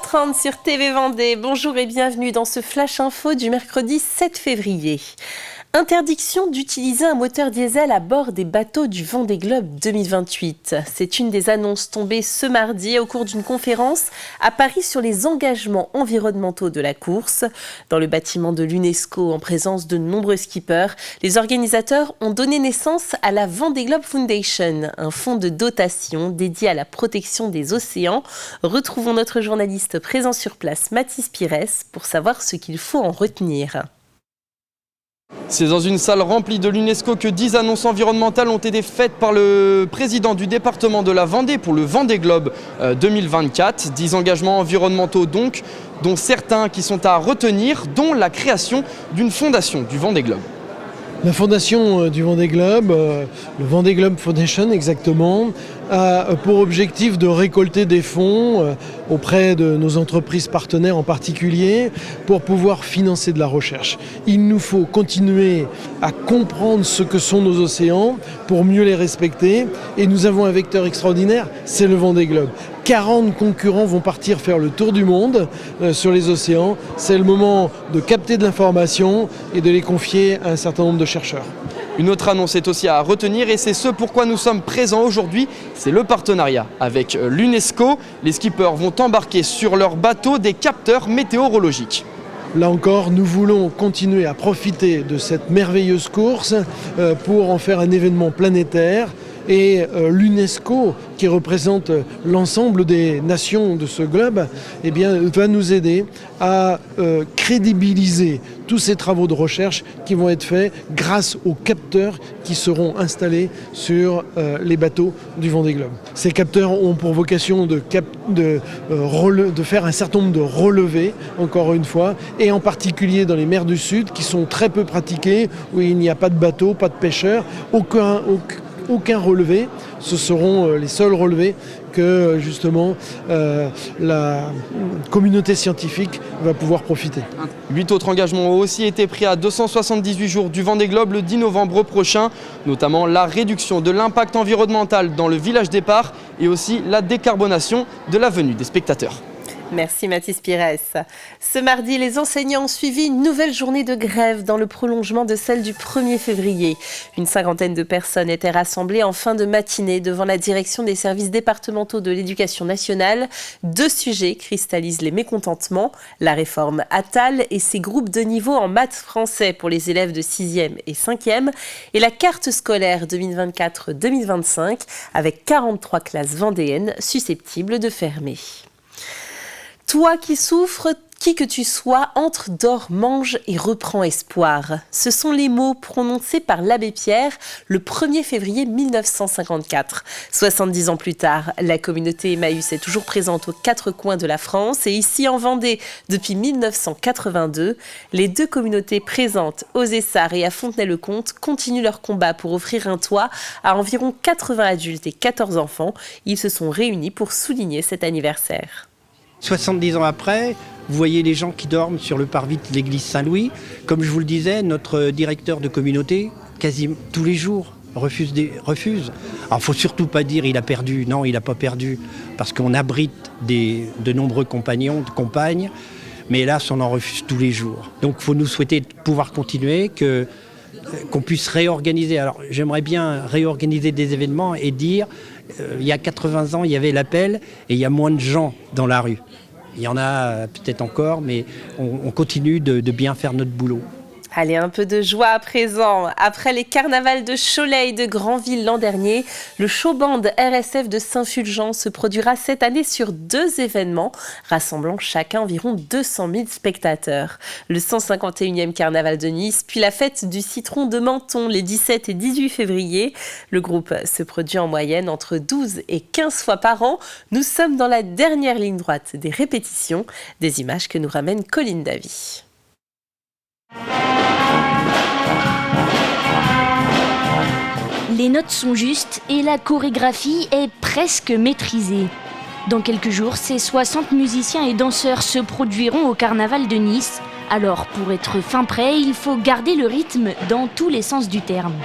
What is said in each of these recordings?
7h30 sur TV Vendée. Bonjour et bienvenue dans ce Flash Info du mercredi 7 février. Interdiction d'utiliser un moteur diesel à bord des bateaux du Vendée Globe 2028. C'est une des annonces tombées ce mardi au cours d'une conférence à Paris sur les engagements environnementaux de la course. Dans le bâtiment de l'UNESCO, en présence de nombreux skippers, les organisateurs ont donné naissance à la Vendée Globe Foundation, un fonds de dotation dédié à la protection des océans. Retrouvons notre journaliste présent sur place, Mathis Pires, pour savoir ce qu'il faut en retenir. C'est dans une salle remplie de l'UNESCO que 10 annonces environnementales ont été faites par le président du département de la Vendée pour le Vendée Globe 2024. 10 engagements environnementaux donc, dont certains qui sont à retenir, dont la création d'une fondation du Vendée Globe. La fondation du Vendée Globe, le Vendée Globe Foundation exactement, a pour objectif de récolter des fonds auprès de nos entreprises partenaires en particulier pour pouvoir financer de la recherche. Il nous faut continuer à comprendre ce que sont nos océans pour mieux les respecter et nous avons un vecteur extraordinaire, c'est le Vendée Globe. 40 concurrents vont partir faire le tour du monde sur les océans. C'est le moment de capter de l'information et de les confier à un certain nombre de chercheurs. Une autre annonce est aussi à retenir et c'est ce pourquoi nous sommes présents aujourd'hui, c'est le partenariat avec l'UNESCO. Les skippers vont embarquer sur leur bateau des capteurs météorologiques. Là encore, nous voulons continuer à profiter de cette merveilleuse course pour en faire un événement planétaire. Et l'UNESCO, qui représente l'ensemble des nations de ce globe, eh bien, va nous aider à crédibiliser tous ces travaux de recherche qui vont être faits grâce aux capteurs qui seront installés sur les bateaux du Vendée Globe. Ces capteurs ont pour vocation de faire un certain nombre de relevés, encore une fois, et en particulier dans les mers du Sud qui sont très peu pratiquées, où il n'y a pas de bateaux, pas de pêcheurs, aucun relevé. Ce seront les seuls relevés que justement la communauté scientifique va pouvoir profiter. 8 autres engagements ont aussi été pris à 278 jours du Vendée Globe le 10 novembre prochain, notamment la réduction de l'impact environnemental dans le village départ et aussi la décarbonation de la venue des spectateurs. Merci Mathis Pires. Ce mardi, les enseignants ont suivi une nouvelle journée de grève dans le prolongement de celle du 1er février. Une cinquantaine de personnes étaient rassemblées en fin de matinée devant la direction des services départementaux de l'éducation nationale. 2 sujets cristallisent les mécontentements, la réforme Attal et ses groupes de niveau en maths français pour les élèves de 6e et 5e et la carte scolaire 2024-2025 avec 43 classes vendéennes susceptibles de fermer. Toi qui souffres, qui que tu sois, entre, dors, mange et reprends espoir. Ce sont les mots prononcés par l'abbé Pierre le 1er février 1954. 70 ans plus tard, la communauté Emmaüs est toujours présente aux 4 coins de la France et ici en Vendée depuis 1982. Les 2 communautés présentes aux Essarts et à Fontenay-le-Comte continuent leur combat pour offrir un toit à environ 80 adultes et 14 enfants. Ils se sont réunis pour souligner cet anniversaire. 70 ans après, vous voyez les gens qui dorment sur le parvis de l'église Saint-Louis. Comme je vous le disais, notre directeur de communauté, quasiment tous les jours, refuse. Alors, il ne faut surtout pas dire il a perdu. Non, il n'a pas perdu, parce qu'on abrite de nombreux compagnons, de compagnes, mais hélas, on en refuse tous les jours. Donc, il faut nous souhaiter de pouvoir continuer, qu'on puisse réorganiser. Alors, j'aimerais bien réorganiser des événements et dire... il y a 80 ans, il y avait l'appel et il y a moins de gens dans la rue. Il y en a peut-être encore, mais on continue de bien faire notre boulot. Allez, un peu de joie à présent. Après les carnavals de Cholet et de Granville l'an dernier, le showband RSF de Saint-Fulgence se produira cette année sur 2 événements, rassemblant chacun environ 200 000 spectateurs. Le 151e carnaval de Nice, puis la fête du citron de Menton les 17 et 18 février. Le groupe se produit en moyenne entre 12 et 15 fois par an. Nous sommes dans la dernière ligne droite des répétitions, des images que nous ramène Colline Davy. Les notes sont justes et la chorégraphie est presque maîtrisée. Dans quelques jours, ces 60 musiciens et danseurs se produiront au carnaval de Nice. Alors, pour être fin prêt, il faut garder le rythme dans tous les sens du terme.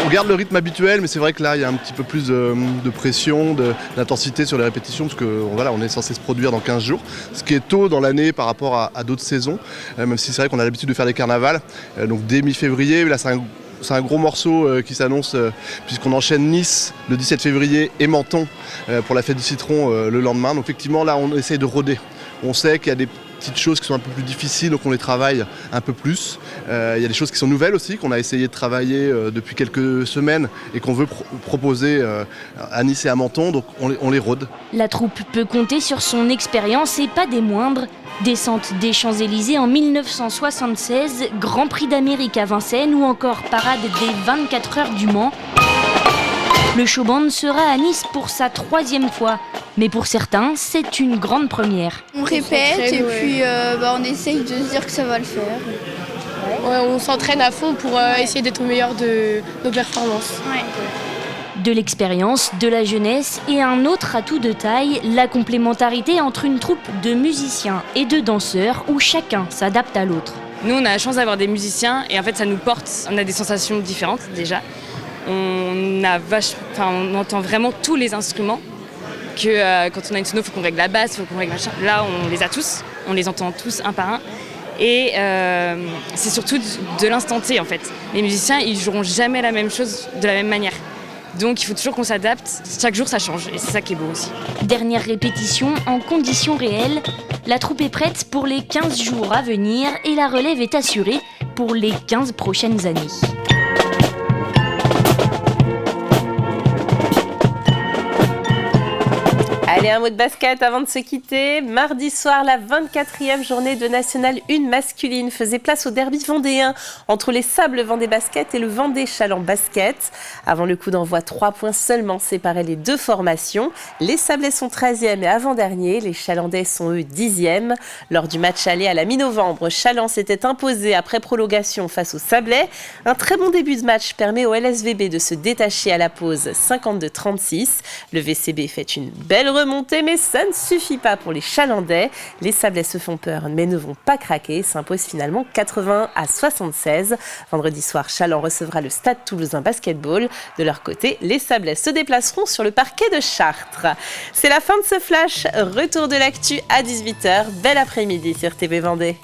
On garde le rythme habituel, mais c'est vrai que là, il y a un petit peu plus de pression, d'intensité sur les répétitions, parce qu'on est censé se produire dans 15 jours, ce qui est tôt dans l'année par rapport à d'autres saisons, même si c'est vrai qu'on a l'habitude de faire des carnavals, donc dès mi-février. Là, c'est un gros morceau qui s'annonce, puisqu'on enchaîne Nice le 17 février et Menton pour la fête du citron le lendemain. Donc effectivement, là, on essaye de rôder. On sait qu'il y a des petites choses qui sont un peu plus difficiles, donc on les travaille un peu plus. Il y a des choses qui sont nouvelles aussi, qu'on a essayé de travailler depuis quelques semaines et qu'on veut proposer à Nice et à Menton, donc on les rôde. La troupe peut compter sur son expérience et pas des moindres. Descente des Champs-Élysées en 1976, Grand Prix d'Amérique à Vincennes ou encore parade des 24 heures du Mans. Le showband sera à Nice pour sa 3e fois. Mais pour certains, c'est une grande première. On répète et puis on essaye de se dire que ça va le faire. Ouais, on s'entraîne à fond pour essayer d'être au meilleur de nos performances. Ouais. De l'expérience, de la jeunesse et un autre atout de taille, la complémentarité entre une troupe de musiciens et de danseurs où chacun s'adapte à l'autre. Nous, on a la chance d'avoir des musiciens et en fait, ça nous porte. On a des sensations différentes déjà. On entend vraiment tous les instruments. Quand on a une sono, il faut qu'on règle la basse, il faut qu'on règle machin. Là, on les a tous, on les entend tous un par un. Et c'est surtout de l'instant T en fait. Les musiciens, ils joueront jamais la même chose de la même manière. Donc il faut toujours qu'on s'adapte. Chaque jour, ça change et c'est ça qui est beau aussi. Dernière répétition en conditions réelles. La troupe est prête pour les 15 jours à venir et la relève est assurée pour les 15 prochaines années. Allez, un mot de basket avant de se quitter. Mardi soir, la 24e journée de National 1 masculine faisait place au derby vendéen entre les Sables Vendée Basket et le Vendée Chaland Basket. Avant le coup d'envoi, 3 points seulement séparaient les deux formations. Les Sablais sont 13e et avant-dernier. Les Chalandais sont eux 10e. Lors du match aller à la mi-novembre, Chaland s'était imposé après prolongation face aux Sablais. Un très bon début de match permet au LSVB de se détacher à la pause 52-36. Le VCB fait une belle remontée, mais ça ne suffit pas pour les Chalandais. Les Sablais se font peur, mais ne vont pas craquer. S'imposent finalement 80-76. Vendredi soir, Chaland recevra le Stade Toulousain Basketball. De leur côté, les Sablais se déplaceront sur le parquet de Chartres. C'est la fin de ce flash. Retour de l'actu à 18h. Bel après-midi sur TV Vendée.